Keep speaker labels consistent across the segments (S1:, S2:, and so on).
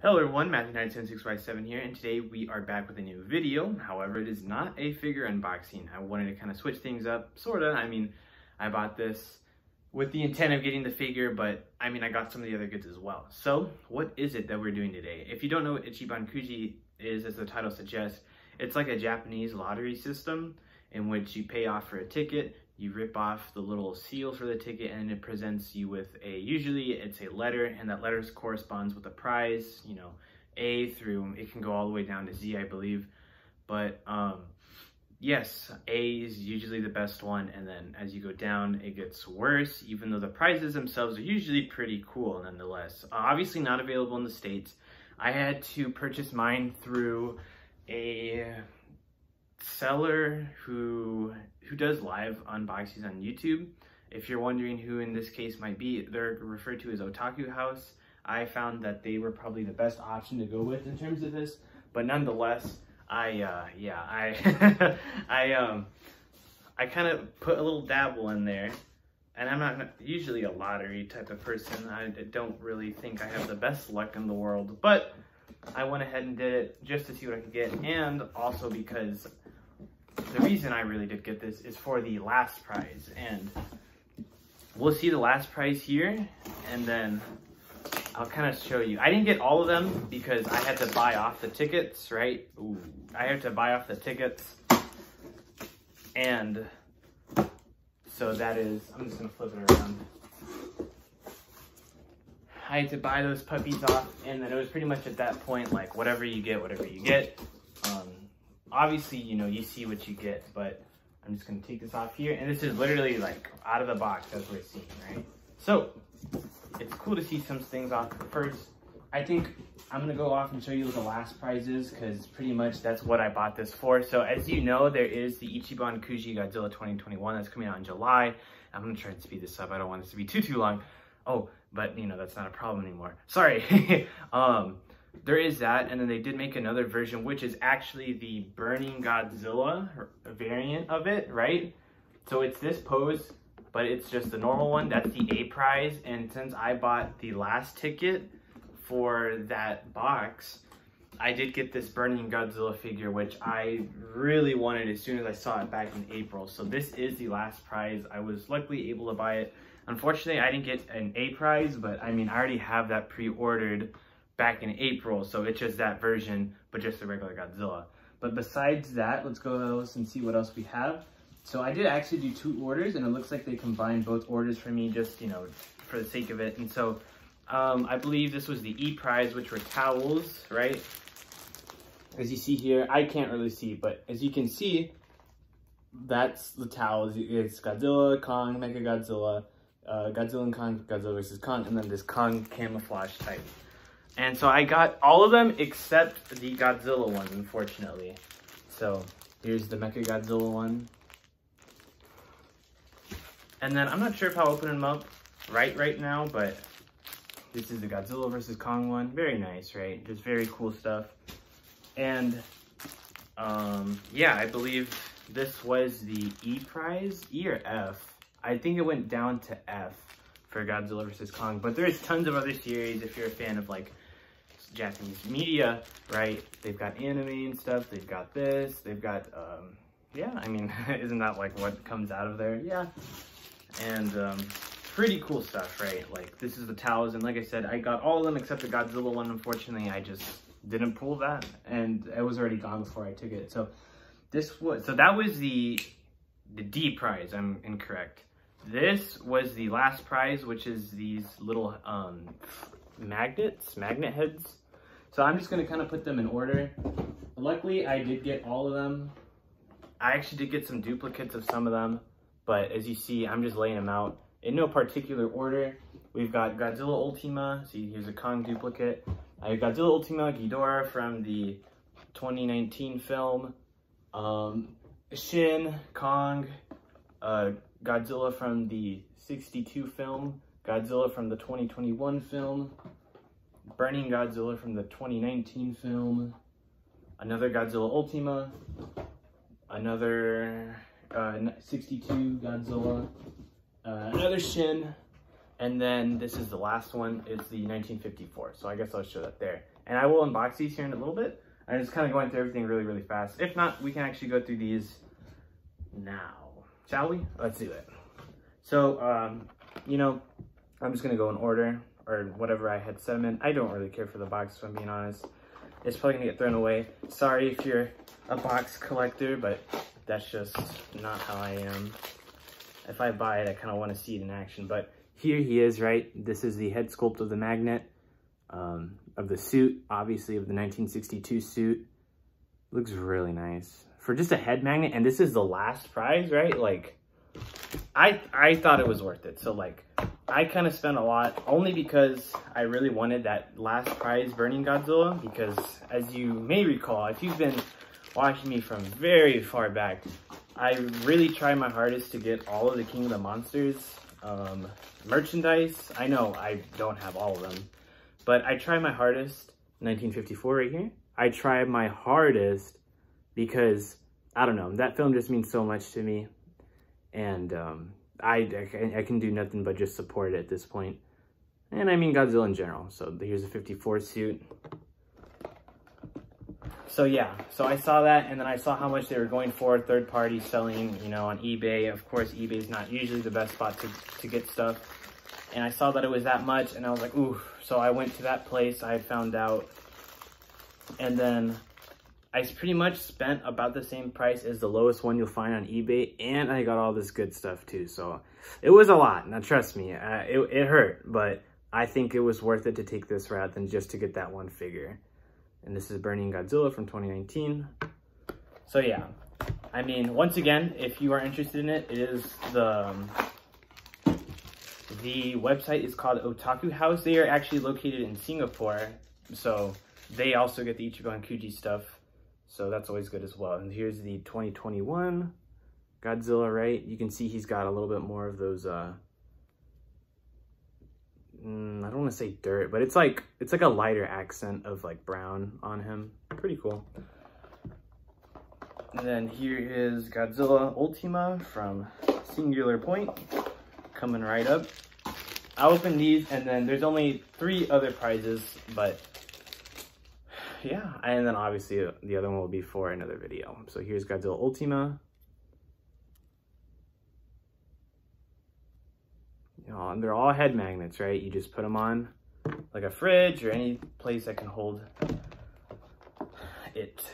S1: Hello everyone, Matthew976Y7 here, and today we are back with a new video. However, it is not a figure unboxing. I wanted to kind of switch things up, sorta. I mean, I bought this with the intent of getting the figure, but I mean, I got some of the other goods as well. So, what is it that we're doing today? If you don't know what Ichiban Kuji is, as the title suggests, it's like a Japanese lottery system in which you pay off for a ticket, you rip off the little seal for the ticket, and it presents you with usually it's a letter, and that letter corresponds with a prize, you know, A through, it can go all the way down to Z, I believe. But yes, A is usually the best one, and then as you go down, it gets worse, even though the prizes themselves are usually pretty cool nonetheless. Obviously not available in the States. I had to purchase mine through a seller who does live unboxings on YouTube. If you're wondering who in this case might be, they're referred to as Otaku House. I found that they were probably the best option to go with in terms of this, but nonetheless, I kind of put a little dabble in there, and I'm not usually a lottery type of person. I don't really think I have the best luck in the world, but I went ahead and did it just to see what I could get, and also because the reason I really did get this is for the last prize, and we'll see the last prize here, and then I'll kind of show you. I didn't get all of them because I had to buy off the tickets, right? Ooh, I had to buy off the tickets, and so that is, I'm just gonna flip it around. I had to buy those puppies off, and then it was pretty much at that point, like, whatever you get, whatever you get. Obviously, you know, you see what you get, but I'm just gonna take this off here, and this is literally like out of the box as we're seeing, right? So it's cool to see some things off. First, I think I'm gonna go off and show you what the last prize is, because pretty much that's what I bought this for. So as you know, there is the Ichiban Kuji Godzilla 2021 that's coming out in July. I'm gonna try to speed this up. I don't want this to be too long. Oh, but you know, that's not a problem anymore. Sorry. There is that, and then they did make another version, which is actually the Burning Godzilla variant of it, right? So it's this pose, but it's just the normal one. That's the A prize, and since I bought the last ticket for that box, I did get this Burning Godzilla figure, which I really wanted as soon as I saw it back in April. So this is the last prize. I was luckily able to buy it. Unfortunately, I didn't get an A prize, but I mean, I already have that pre-ordered back in April, so it's just that version, but just the regular Godzilla. But besides that, let's go and see what else we have. So I did actually do 2 orders, and it looks like they combined both orders for me, just, you know, for the sake of it. And so I believe this was the E prize, which were towels, right? As you see here, I can't really see, but as you can see, that's the towels. It's Godzilla, Kong, Mechagodzilla, Godzilla and Kong, Godzilla versus Kong, and then this Kong camouflage type. And so I got all of them except the Godzilla one, unfortunately. So here's the Mechagodzilla one. And then I'm not sure if I'll open them up right now, but this is the Godzilla versus Kong one. Very nice, right? Just very cool stuff. And yeah, I believe this was the E prize, E or F. I think it went down to F for Godzilla versus Kong, but there's tons of other series if you're a fan of like Japanese media, right? They've got anime and stuff, they've got this, they've got, yeah, I mean, isn't that like what comes out of there? Yeah, and pretty cool stuff, right? Like, this is the towels, and like I said, I got all of them except the Godzilla one. Unfortunately, I just didn't pull that, and it was already gone before I took it. So that was the D prize. I'm incorrect. This was the last prize, which is these little magnet heads. So I'm just gonna kind of put them in order. Luckily, I did get all of them. I actually did get some duplicates of some of them, but as you see, I'm just laying them out in no particular order. We've got Godzilla Ultima. See, here's a Kong duplicate. I have Godzilla Ultima, Ghidorah from the 2019 film, Shin, Kong, Godzilla from the 62 film, Godzilla from the 2021 film, Burning Godzilla from the 2019 film, another Godzilla Ultima, another 62 Godzilla, another Shin, And then this is the last one. It's the 1954. So I guess I'll show that there. And I will unbox these here in a little bit. I'm just kind of going through everything really, really fast. If not, we can actually go through these now. Shall we? Let's do it. So, you know, I'm just going to go in order or whatever I had set them in. I don't really care for the box, if I'm being honest. It's probably going to get thrown away. Sorry if you're a box collector, but that's just not how I am. If I buy it, I kind of want to see it in action. But here he is, right? This is the head sculpt of the magnet, of the suit, obviously of the 1962 suit. Looks really nice. For just a head magnet, and this is the last prize, right? Like, I thought it was worth it. So, like, I kind of spent a lot, only because I really wanted that last prize, Burning Godzilla, because as you may recall, if you've been watching me from very far back, I really tried my hardest to get all of the King of the Monsters merchandise. I know I don't have all of them, but I tried my hardest. 1954 right here. I tried my hardest because, I don't know, that film just means so much to me. And I can do nothing but just support it at this point. And I mean Godzilla in general. So here's a 54 suit. So yeah, so I saw that, and then I saw how much they were going for, third party selling, you know, on eBay. Of course, eBay's not usually the best spot to get stuff. And I saw that it was that much, and I was like, ooh. So I went to that place, I had found out. And then I pretty much spent about the same price as the lowest one you'll find on eBay, and I got all this good stuff too. So it was a lot. Now trust me, it hurt, but I think it was worth it to take this route than just to get that one figure. And this is Burning Godzilla from 2019. So yeah, I mean, once again, if you are interested in it, it is the website is called Otaku House. They are actually located in Singapore, so they also get the Ichiban Kuji stuff. So that's always good as well. And here's the 2021 Godzilla, right? You can see he's got a little bit more of those, I don't want to say dirt, but it's like a lighter accent of like brown on him. Pretty cool. And then here is Godzilla Ultima from Singular Point, coming right up. I'll open these, and then there's only 3 other prizes, but yeah, and then obviously the other one will be for another video. So here's Godzilla Ultima. You know, and they're all head magnets, right? You just put them on like a fridge or any place that can hold it.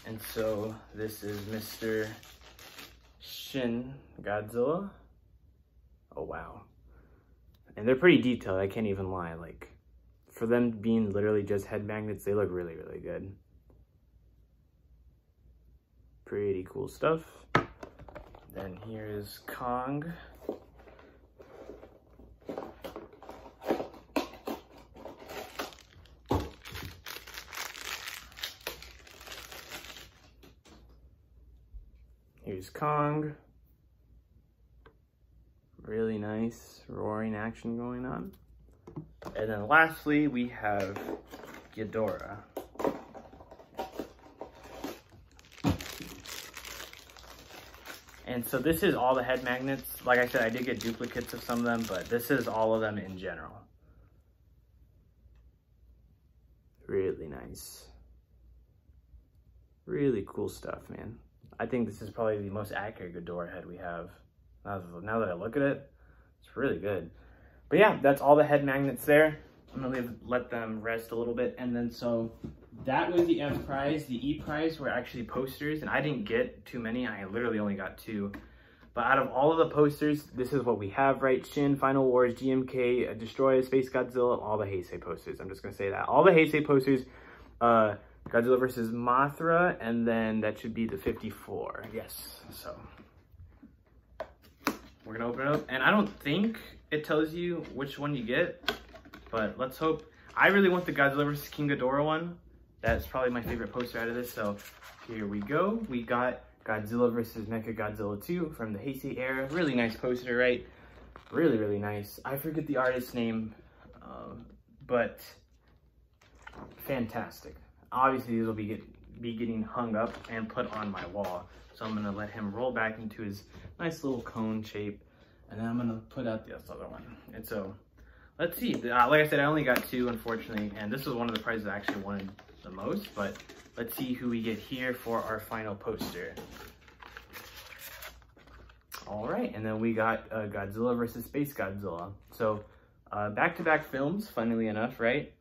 S1: And so this is Mr. Shin Godzilla. Oh, wow. And they're pretty detailed, I can't even lie. Like, for them being literally just head magnets, they look really, really good. Pretty cool stuff. Then here's Kong. Here's Kong. Really nice roaring action going on. And then lastly, we have Ghidorah. And so this is all the head magnets. Like I said, I did get duplicates of some of them, but this is all of them in general. Really nice. Really cool stuff, man. I think this is probably the most accurate Ghidorah head we have. Now that I look at it, it's really good. But yeah, that's all the head magnets there. I'm gonna let them rest a little bit. And then so that was the F prize. The E prize were actually posters, and I didn't get too many. I literally only got 2. But out of all of the posters, this is what we have, right? Shin, Final Wars, GMK, Destroy, Space Godzilla, all the Heisei posters. I'm just gonna say that. All the Heisei posters, Godzilla versus Mothra, and then that should be the 54. Yes, so we're gonna open it up, and I don't think it tells you which one you get, but let's hope. I really want the Godzilla vs. King Ghidorah one. That's probably my favorite poster out of this, so here we go. We got Godzilla vs. Mechagodzilla 2 from the Heisei era. Really nice poster, right? Really, really nice. I forget the artist's name, but fantastic. Obviously, these will be be getting hung up and put on my wall. So I'm gonna let him roll back into his nice little cone shape, and then I'm gonna put out this other one. And so, let's see. Like I said, I only got 2, unfortunately, and this was one of the prizes I actually wanted the most, but let's see who we get here for our final poster. All right, and then we got Godzilla versus Space Godzilla. So, back-to-back films, funnily enough, right?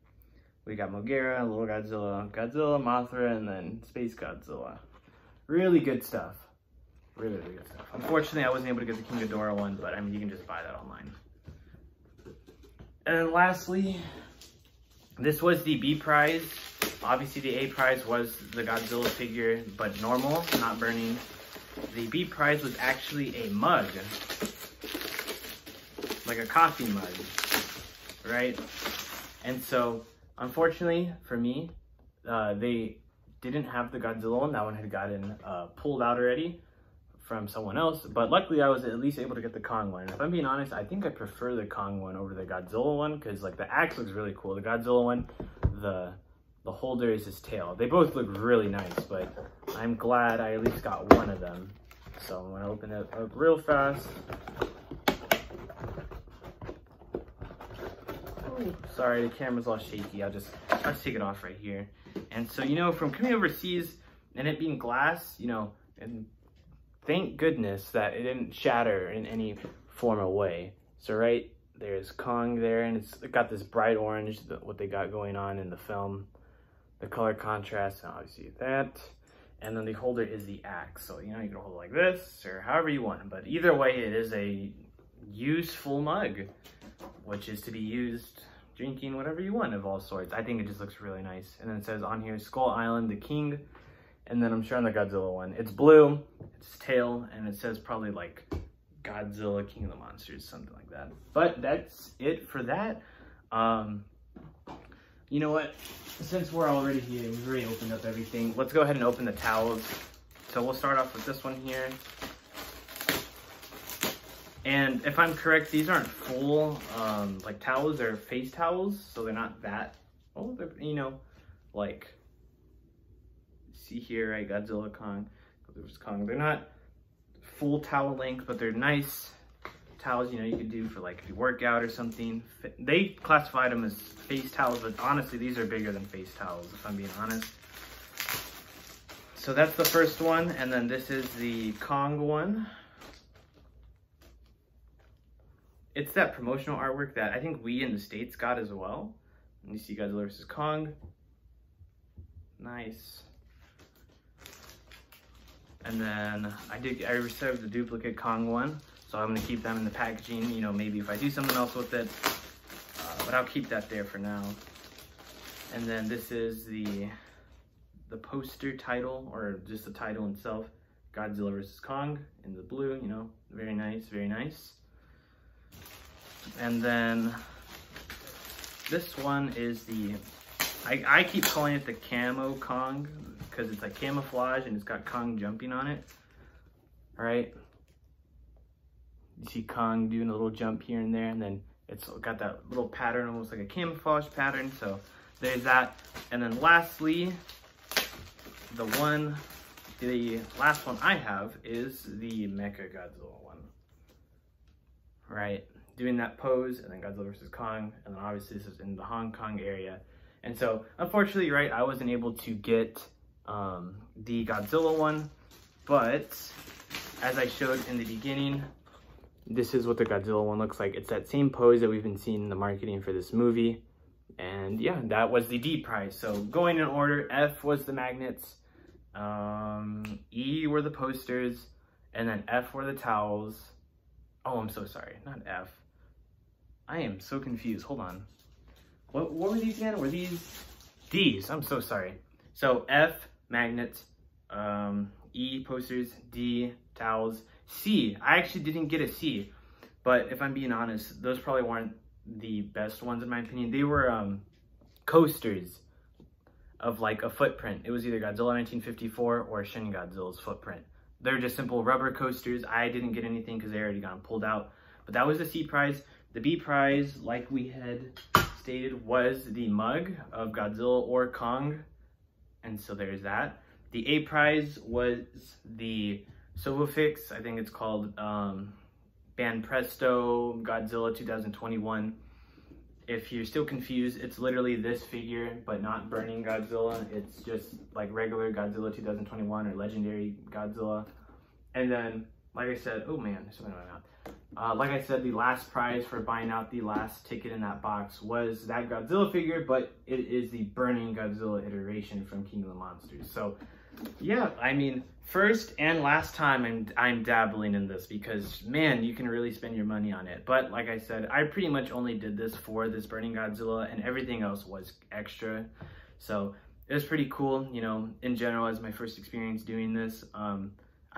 S1: We got Moguera, Little Godzilla, Godzilla, Mothra, and then Space Godzilla. Really good stuff. Really, really good stuff. Unfortunately, I wasn't able to get the King Ghidorah one, but I mean, you can just buy that online. And then lastly, this was the B prize. Obviously, the A prize was the Godzilla figure, but normal, not burning. The B prize was actually a mug, like a coffee mug, right? And so, unfortunately for me, they didn't have the Godzilla one. That one had gotten pulled out already from someone else, but luckily I was at least able to get the Kong one. And if I'm being honest, I think I prefer the Kong one over the Godzilla one, because like the axe looks really cool. The Godzilla one, the holder is his tail. They both look really nice, but I'm glad I at least got one of them. So I'm gonna open it up real fast. Ooh, sorry, the camera's all shaky. I'll just take it off right here. And so, you know, from coming overseas and it being glass, you know, and thank goodness that it didn't shatter in any form or way. So right there's Kong there, and it's got this bright orange, what they got going on in the film. The color contrast, and obviously that. And then the holder is the axe. So, you know, you can hold it like this or however you want. But either way, it is a useful mug, which is to be used drinking whatever you want of all sorts. I think it just looks really nice. And then it says on here, Skull Island, the king. And then I'm sure on the Godzilla one, it's blue, it's tail, and it says probably like Godzilla, King of the Monsters, something like that. But that's it for that. You know what? Since we're already here, we've already opened up everything. Let's go ahead and open the towels. So we'll start off with this one here. And if I'm correct, these aren't full like towels, they're face towels. So they're not that, oh, they're, you know, like, see here, right, Godzilla, Kong, there's Kong. They're not full towel length, but they're nice towels, you know, you could do for like if you work out or something. They classified them as face towels, but honestly, these are bigger than face towels, if I'm being honest. So that's the first one, and then this is the Kong one. It's that promotional artwork that I think we in the States got as well. And you see Godzilla vs. Kong. Nice. And then I reserved the duplicate Kong one, so I'm gonna keep them in the packaging, you know, maybe if I do something else with it, but I'll keep that there for now. And then this is the poster title, or just the title itself, Godzilla vs. Kong in the blue, you know, very nice, very nice. And then this one is the, I keep calling it the Camo Kong, because it's like camouflage and it's got Kong jumping on it. All right. You see Kong doing a little jump here and there, and then it's got that little pattern, almost like a camouflage pattern. So there's that. And then lastly, the last one I have is the Mechagodzilla one. Right. Doing that pose, and then Godzilla vs. Kong, and then obviously this is in the Hong Kong area. And so, unfortunately, right, I wasn't able to get the Godzilla one, but as I showed in the beginning, this is what the Godzilla one looks like. It's that same pose that we've been seeing in the marketing for this movie. And yeah, that was the D prize. So going in order, F was the magnets, E were the posters, and then F were the towels. Oh, I'm so sorry, not F. I am so confused, hold on. What were these again? Were these D's? I'm so sorry. So F, magnets, E, posters, D, towels, C. I actually didn't get a C, but if I'm being honest, those probably weren't the best ones in my opinion. They were coasters of like a footprint. It was either Godzilla 1954 or Shin Godzilla's footprint. They're just simple rubber coasters. I didn't get anything because they already got pulled out. But that was the C prize. The B prize, like we had stated, was the mug of Godzilla or Kong. And so there's that. The A prize was the Sovofix, I think it's called Banpresto Godzilla 2021. If you're still confused, it's literally this figure, but not Burning Godzilla. It's just like regular Godzilla 2021 or Legendary Godzilla. And then, like I said, oh man, there's something in my mouth. Like I said, the last prize for buying out the last ticket in that box was that Godzilla figure, but it is the Burning Godzilla iteration from King of the Monsters. So yeah, I mean, first and last time I'm dabbling in this because, man, you can really spend your money on it. But like I said, I pretty much only did this for this Burning Godzilla, and everything else was extra. So it was pretty cool, you know, in general, as my first experience doing this.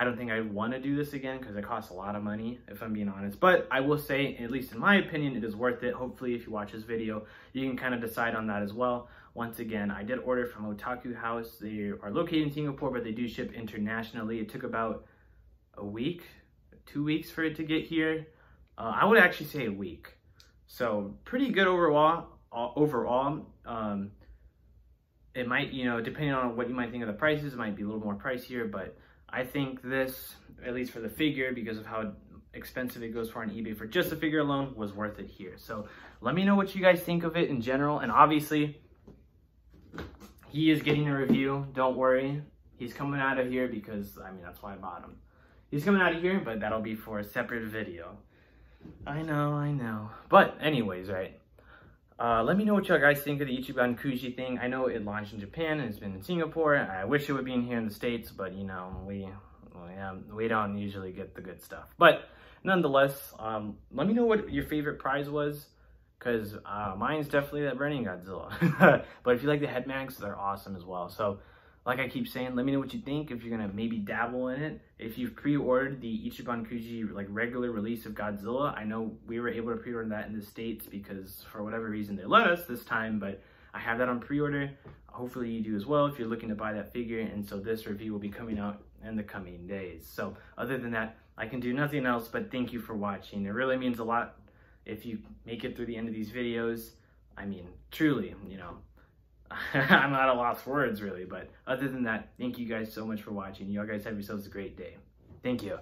S1: I don't think I want to do this again because it costs a lot of money, if I'm being honest. But I will say, at least in my opinion, it is worth it. Hopefully, if you watch this video, you can kind of decide on that as well. Once again, I did order from Otaku House. They are located in Singapore, but they do ship internationally. It took about a week, 2 weeks for it to get here. I would actually say a week. So pretty good overall. It might, you know, depending on what you might think of the prices, it might be a little more pricier, but I think this, at least for the figure, because of how expensive it goes for on eBay for just the figure alone, was worth it here. So let me know what you guys think of it in general. And obviously, he is getting a review. Don't worry. He's coming out of here because, I mean, that's why I bought him. He's coming out of here, but that'll be for a separate video. I know. But anyways, right. Let me know what y'all guys think of the Ichiban Kuji thing. I know it launched in Japan and it's been in Singapore. I wish it would be in here in the States, but you know, we don't usually get the good stuff. But nonetheless, let me know what your favorite prize was, because mine's definitely that Burning Godzilla. But if you like the head mags, they're awesome as well. So like I keep saying, let me know what you think, if you're gonna maybe dabble in it. If you've pre-ordered the Ichiban Kuji like regular release of Godzilla, I know we were able to pre-order that in the States because for whatever reason they let us this time, but I have that on pre-order. Hopefully you do as well if you're looking to buy that figure, and so this review will be coming out in the coming days. So other than that, I can do nothing else but thank you for watching. It really means a lot if you make it through the end of these videos. I mean, truly, you know, I'm at a loss for words really, but other than that, thank you guys so much for watching. You all guys have yourselves a great day. Thank you.